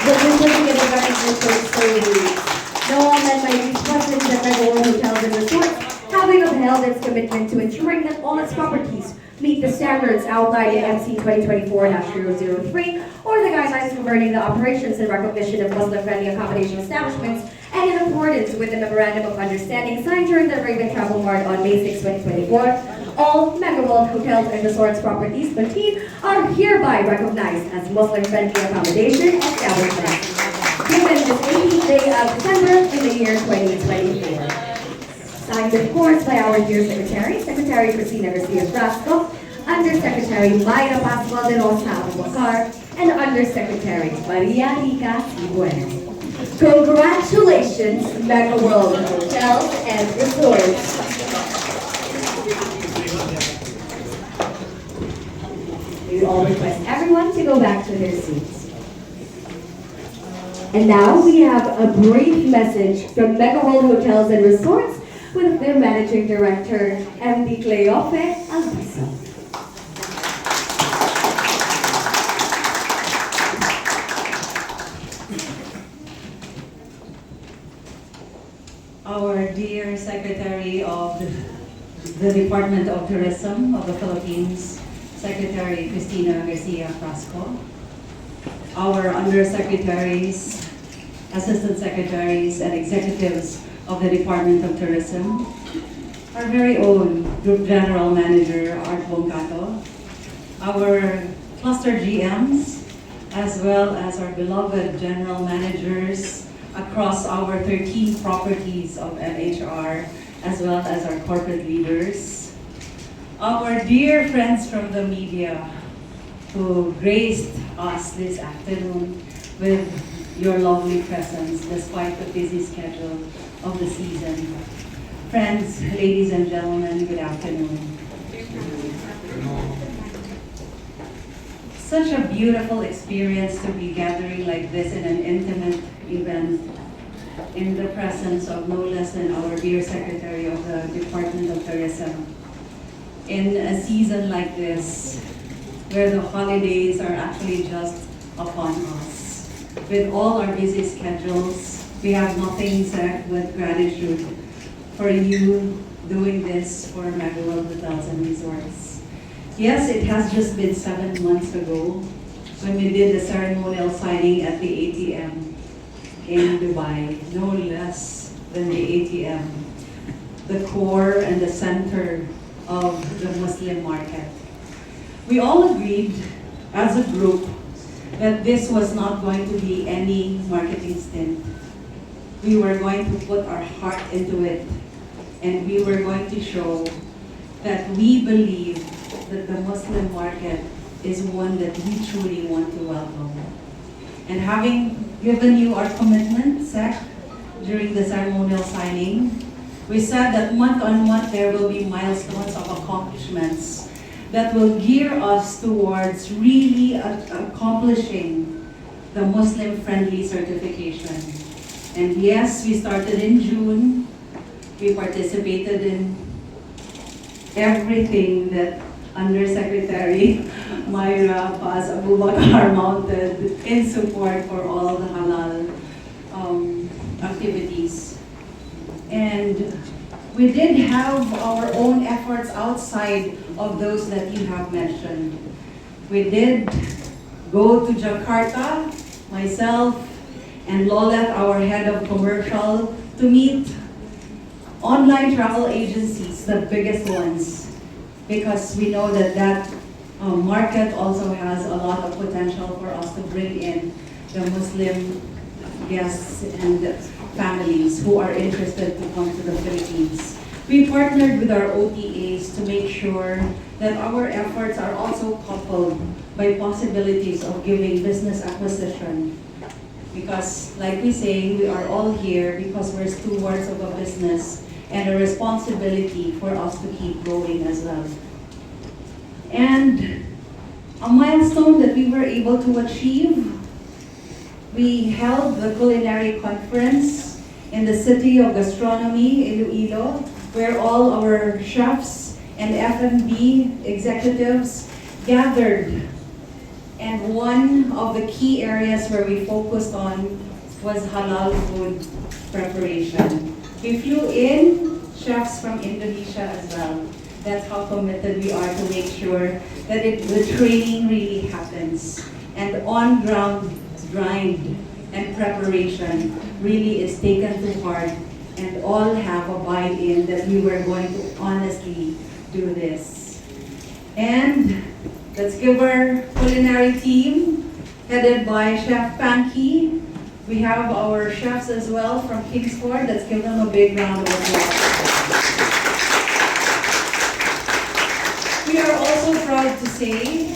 The certificate of recognition survey. No one that might be questions that MEGAWORLD Hotels and Resorts, having upheld its commitment to ensuring that all its properties meet the standards outlined in MC 2024-003, or the guidelines governing the operations and recognition of Muslim-friendly accommodation establishments, and in accordance with the Memorandum of Understanding signed during the Arabian Travel Mart on May 6, 2024, all MEGAWORLD Hotels and Resorts properties 15 are hereby recognized as Muslim-friendly accommodation establishments, given this 18th day of December in the year 2024. Signed, of course, by our dear Secretary, Secretary Cristina Garcia Frasco, Undersecretary Mayra Pascual de Rosa Abubakar, and Undersecretary Maria Rica Cibuena. Congratulations, MEGAWORLD Hotels and Resorts. We all request everyone to go back to their seats. And now we have a brief message from MEGAWORLD Hotels and Resorts with their Managing Director, MD Cleofe Alviso. Our dear Secretary of the Department of Tourism of the Philippines, Secretary Cristina Garcia Frasco, our Undersecretaries, Assistant Secretaries, and Executives of the Department of Tourism, our very own Group General Manager, Art Bongkato, our cluster GMs, as well as our beloved General Managers across our 13 properties of MHR, as well as our corporate leaders, our dear friends from the media who graced us this afternoon with your lovely presence despite the busy schedule of the season. Friends, ladies and gentlemen, good afternoon. Such a beautiful experience to be gathering like this in an intimate event in the presence of no less than our dear Secretary of the Department of Tourism. In a season like this, where the holidays are actually just upon us. With all our busy schedules, we have nothing except with gratitude for you doing this for MEGAWORLD Hotels and Resorts. Yes, it has just been 7 months ago when we did the ceremonial signing at the ATM in Dubai, no less than the ATM, the core and the center of the Muslim market. We all agreed as a group that this was not going to be any marketing stint. We were going to put our heart into it, and we were going to show that we believe that the Muslim market is one that we truly want to welcome. And having given you our commitment, SEC, during the ceremonial signing, we said that month on month there will be milestones of accomplishments that will gear us towards really accomplishing the Muslim-friendly certification. And yes, we started in June. We participated in everything that Undersecretary Mayra Paz Abubakar mounted in support for all the halal activities. And we did have our own efforts outside of those that you have mentioned. We did go to Jakarta, myself and Lolet, our head of commercial, to meet online travel agencies, the biggest ones, because we know that that market also has a lot of potential for us to bring in the Muslim guests and families who are interested to come to the Philippines. We partnered with our OTAs to make sure that our efforts are also coupled by possibilities of giving business acquisition. Because like we say, we are all here because we're stewards of a business and a responsibility for us to keep growing as well. And a milestone that we were able to achieve, we held the culinary conference in the city of gastronomy, Iloilo, where all our chefs and F&B executives gathered And one of the key areas where we focused on was halal food preparation. We flew in chefs from Indonesia as well. That's how committed we are to make sure that the training really happens. And on-ground grind and preparation really is taken to heart, and all have a buy-in that we were going to honestly do this. And let's give our culinary team, headed by Chef Panky. We have our chefs as well from Kingsford. Let's give them a big round of applause. We are also proud to say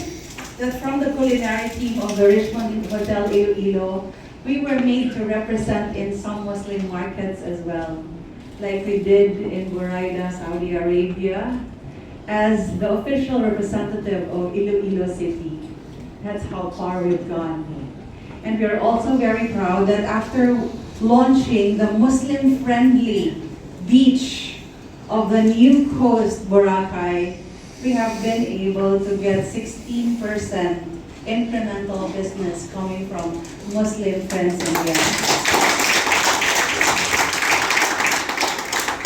that from the culinary team of the Richmond Hotel Iloilo, we were made to represent in some Muslim markets as well, like we did in Buraida, Saudi Arabia, as the official representative of Iloilo City. That's how far we've gone. And we are also very proud that after launching the Muslim-friendly beach of the new coast, Boracay, we have been able to get 16% incremental business coming from Muslim friends and guests.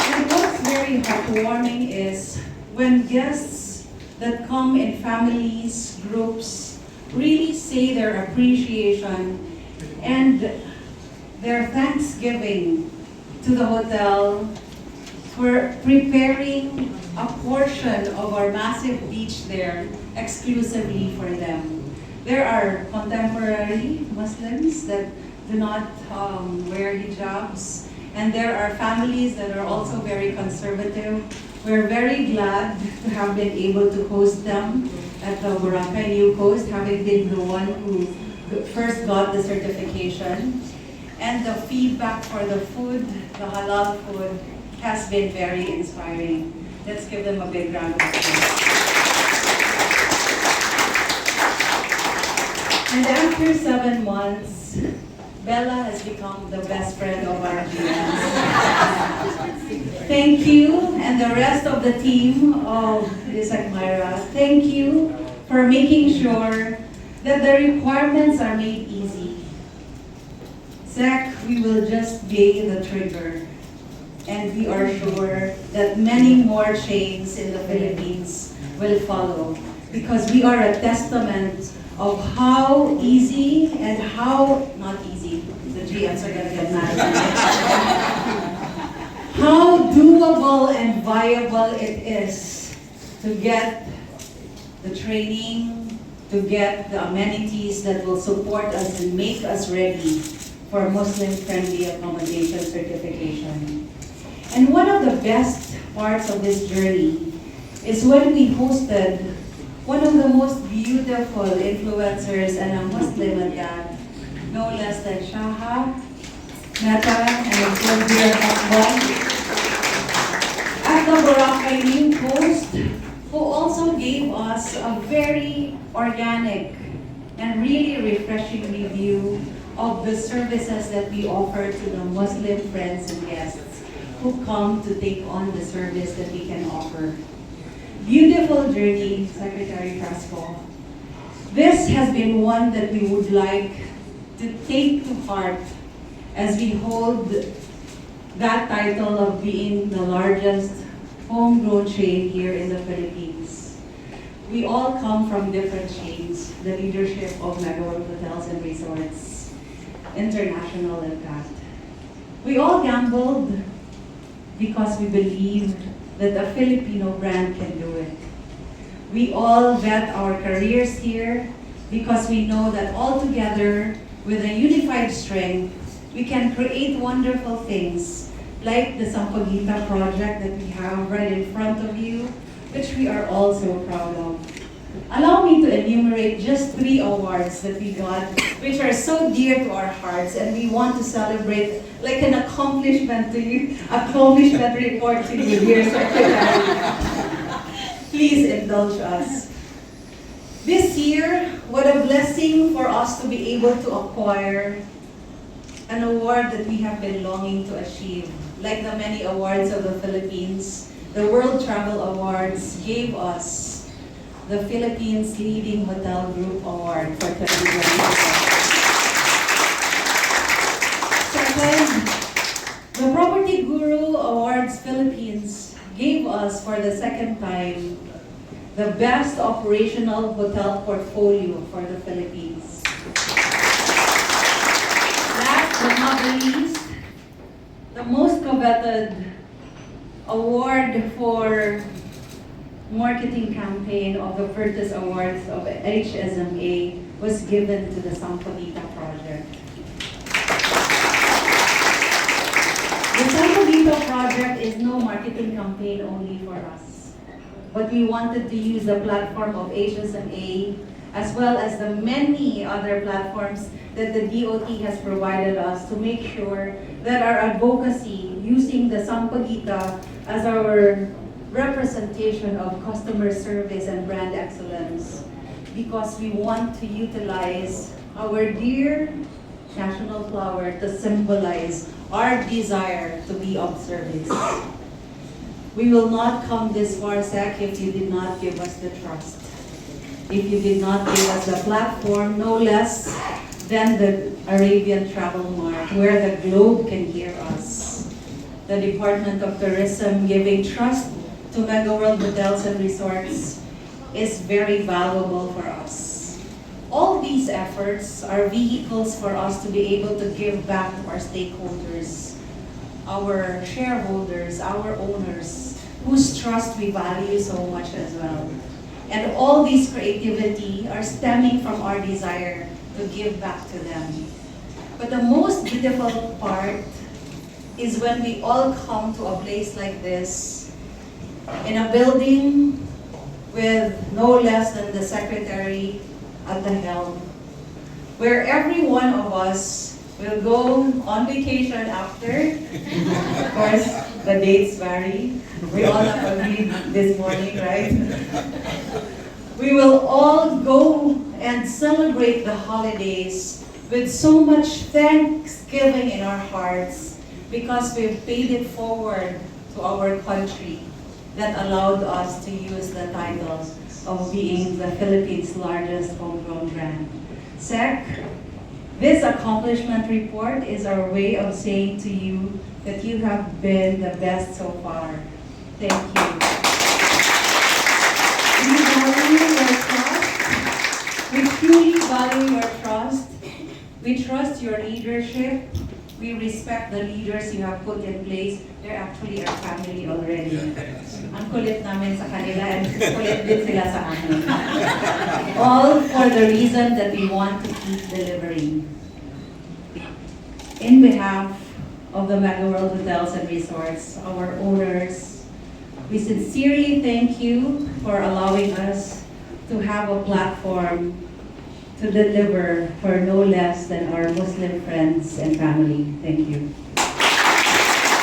And what's very heartwarming is when guests that come in families, groups, really say their appreciation and their thanksgiving to the hotel for preparing a portion of our massive beach there exclusively for them. There are contemporary Muslims that do not wear hijabs, and there are families that are also very conservative. We're very glad to have been able to host them at the Boracay New Coast, having been the one who first got the certification. And the feedback for the food, the halal food, has been very inspiring. Let's give them a big round of applause. And after 7 months, Bella has become the best friend of our GMs. Thank you, and the rest of the team of Isaac Myra, thank you for making sure that the requirements are made easy. Zach, we will just be the trigger. And we are sure that many more chains in the Philippines will follow, because we are a testament of how easy and how, not easy, the GMs are gonna get mad at me, how doable and viable it is to get the training, to get the amenities that will support us and make us ready for Muslim-friendly accommodation certification. And one of the best parts of this journey is when we hosted one of the most beautiful influencers, and a Muslim at that, no less than Shaha, Meta, and Sylvia Takbon, at the Boracay New Coast, who also gave us a very organic and really refreshing review of the services that we offer to the Muslim friends and guests who come to take on the service that we can offer. Beautiful journey, Secretary Frasco. This has been one that we would like to take to heart as we hold that title of being the largest homegrown chain here in the Philippines. We all come from different chains, the leadership of MEGAWORLD Hotels and Resorts, International and that. We all gambled because we believe that a Filipino brand can do it. We all vet our careers here because we know that all together, with a unified strength, we can create wonderful things, like the Sampaguita project that we have right in front of you, which we are all so proud of. Allow me to enumerate just 3 awards that we got, which are so dear to our hearts, and we want to celebrate like an accomplishment report to you, dear Secretary. Please indulge us. This year, what a blessing for us to be able to acquire an award that we have been longing to achieve. Like the many awards of the Philippines, the World Travel Awards gave us the Philippines Leading Hotel Group Award for 2024. Second, the Property Guru Awards Philippines gave us for the second time the Best Operational Hotel Portfolio for the Philippines. Last but not the least, the most coveted award for marketing campaign of the Curtis Awards of HSMA was given to the Sampaguita project. The Sampaguita project is no marketing campaign only for us, but we wanted to use the platform of HSMA as well as the many other platforms that the DOT has provided us to make sure that our advocacy using the Sampaguita as our representation of customer service and brand excellence, because we want to utilize our dear national flower to symbolize our desire to be of service. We will not come this far, Sec, if you did not give us the trust. If you did not give us the platform, no less than the Arabian Travel Mart, where the globe can hear us. The Department of Tourism giving trust to MEGAWORLD Hotels and Resorts is very valuable for us. All these efforts are vehicles for us to be able to give back to our stakeholders, our shareholders, our owners, whose trust we value so much as well. And all these creativity are stemming from our desire to give back to them. But the most beautiful part is when we all come to a place like this, in a building with no less than the secretary at the helm, where every one of us will go on vacation after. Of course, the dates vary. We all have agreed this morning, right? We will all go and celebrate the holidays with so much thanksgiving in our hearts because we've paid it forward to our country that allowed us to use the title of being the Philippines' largest homegrown brand. Sec, this accomplishment report is our way of saying to you that you have been the best so far. Thank you. We value your trust. We truly value your trust. We trust your leadership. We respect the leaders you have put in place. They're actually our family already. Ang kulit namin sa kanila and kulit din sila sa amin. All for the reason that we want to keep delivering. In behalf of the MEGAWORLD Hotels and Resorts, our owners, we sincerely thank you for allowing us to have a platform to deliver for no less than our Muslim friends and family. Thank you.